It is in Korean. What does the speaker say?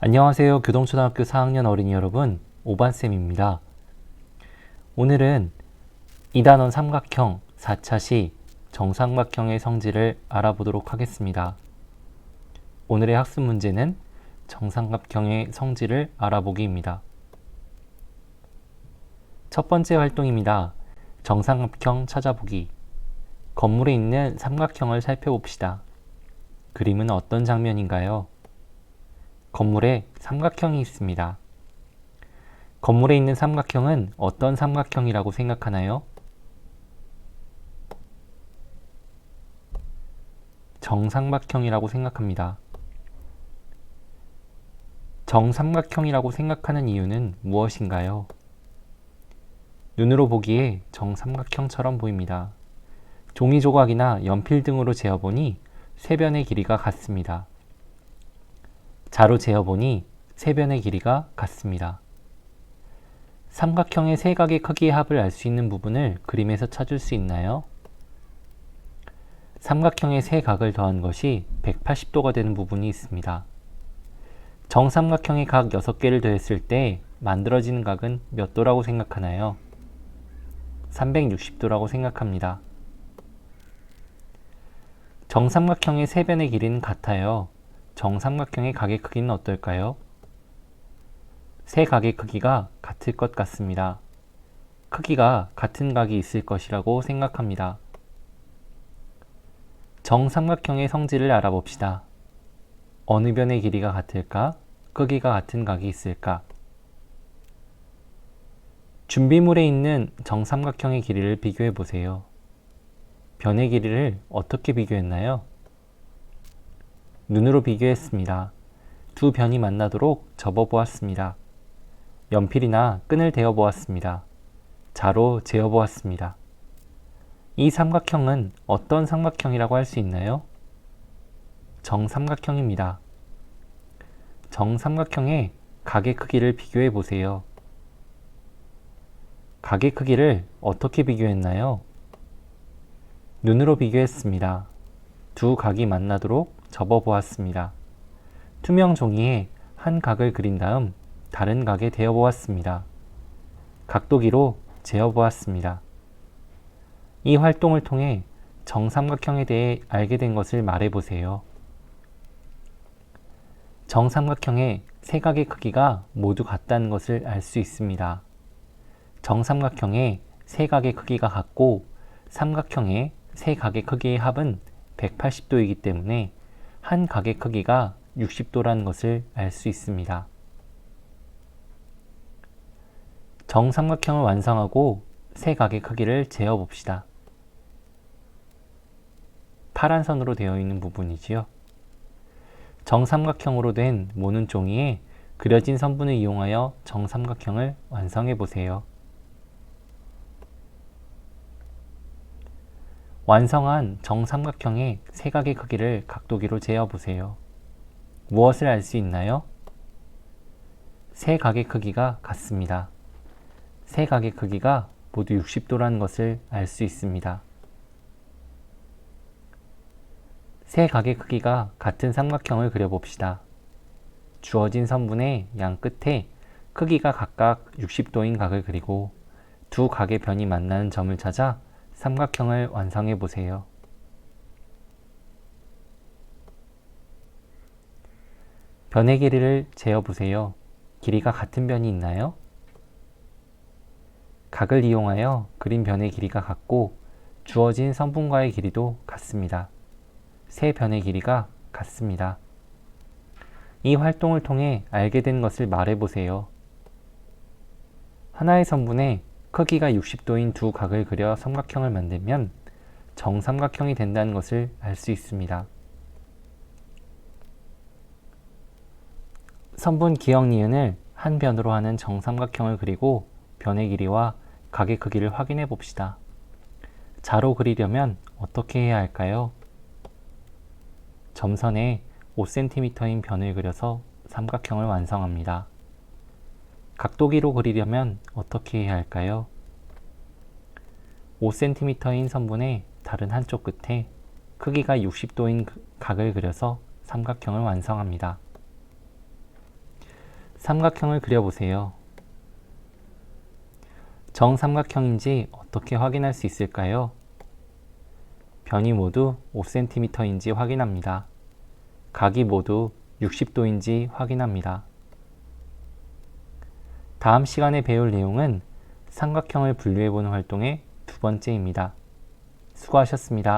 안녕하세요. 교동초등학교 4학년 어린이 여러분, 오반쌤입니다. 오늘은 2단원 삼각형 4차시 정삼각형의 성질을 알아보도록 하겠습니다. 오늘의 학습 문제는 정삼각형의 성질을 알아보기입니다. 첫 번째 활동입니다. 정삼각형 찾아보기. 건물에 있는 삼각형을 살펴봅시다. 그림은 어떤 장면인가요? 건물에 삼각형이 있습니다. 건물에 있는 삼각형은 어떤 삼각형이라고 생각하나요? 정삼각형이라고 생각합니다. 정삼각형이라고 생각하는 이유는 무엇인가요? 눈으로 보기에 정삼각형처럼 보입니다. 종이 조각이나 연필 등으로 재어보니 세 변의 길이가 같습니다. 자로 재어보니 세 변의 길이가 같습니다. 삼각형의 세 각의 크기의 합을 알 수 있는 부분을 그림에서 찾을 수 있나요? 삼각형의 세 각을 더한 것이 180도가 되는 부분이 있습니다. 정삼각형의 각 6개를 더했을 때 만들어지는 각은 몇 도라고 생각하나요? 360도라고 생각합니다. 정삼각형의 세 변의 길이는 같아요. 정삼각형의 각의 크기는 어떨까요? 세 각의 크기가 같을 것 같습니다. 크기가 같은 각이 있을 것이라고 생각합니다. 정삼각형의 성질을 알아봅시다. 어느 변의 길이가 같을까? 크기가 같은 각이 있을까? 준비물에 있는 정삼각형의 길이를 비교해 보세요. 변의 길이를 어떻게 비교했나요? 눈으로 비교했습니다. 두 변이 만나도록 접어보았습니다. 연필이나 끈을 대어 보았습니다. 자로 재어 보았습니다. 이 삼각형은 어떤 삼각형이라고 할 수 있나요? 정삼각형입니다. 정삼각형의 각의 크기를 비교해 보세요. 각의 크기를 어떻게 비교했나요? 눈으로 비교했습니다. 두 각이 만나도록 접어 보았습니다. 투명 종이에 한 각을 그린 다음 다른 각에 대어 보았습니다. 각도기로 재어 보았습니다. 이 활동을 통해 정삼각형에 대해 알게 된 것을 말해 보세요. 정삼각형의 세 각의 크기가 모두 같다는 것을 알 수 있습니다. 정삼각형의 세 각의 크기가 같고 삼각형의 세 각의 크기의 합은 180도이기 때문에 한 각의 크기가 60도라는 것을 알 수 있습니다. 정삼각형을 완성하고 세 각의 크기를 재어 봅시다. 파란 선으로 되어 있는 부분이지요. 정삼각형으로 된 모는 종이에 그려진 선분을 이용하여 정삼각형을 완성해 보세요. 완성한 정삼각형의 세 각의 크기를 각도기로 재어 보세요. 무엇을 알 수 있나요? 세 각의 크기가 같습니다. 세 각의 크기가 모두 60도라는 것을 알 수 있습니다. 세 각의 크기가 같은 삼각형을 그려봅시다. 주어진 선분의 양 끝에 크기가 각각 60도인 각을 그리고 두 각의 변이 만나는 점을 찾아 삼각형을 완성해 보세요. 변의 길이를 재어 보세요. 길이가 같은 변이 있나요? 각을 이용하여 그린 변의 길이가 같고 주어진 선분과의 길이도 같습니다. 세 변의 길이가 같습니다. 이 활동을 통해 알게 된 것을 말해 보세요. 하나의 선분에 크기가 60도인 두 각을 그려 삼각형을 만들면 정삼각형이 된다는 것을 알 수 있습니다. 선분 기역 니은을 한 변으로 하는 정삼각형을 그리고 변의 길이와 각의 크기를 확인해 봅시다. 자로 그리려면 어떻게 해야 할까요? 점선에 5cm인 변을 그려서 삼각형을 완성합니다. 각도기로 그리려면 어떻게 해야 할까요? 5cm인 선분의 다른 한쪽 끝에 크기가 60도인 각을 그려서 삼각형을 완성합니다. 삼각형을 그려보세요. 정삼각형인지 어떻게 확인할 수 있을까요? 변이 모두 5cm인지 확인합니다. 각이 모두 60도인지 확인합니다. 다음 시간에 배울 내용은 삼각형을 분류해보는 활동의 두 번째입니다. 수고하셨습니다.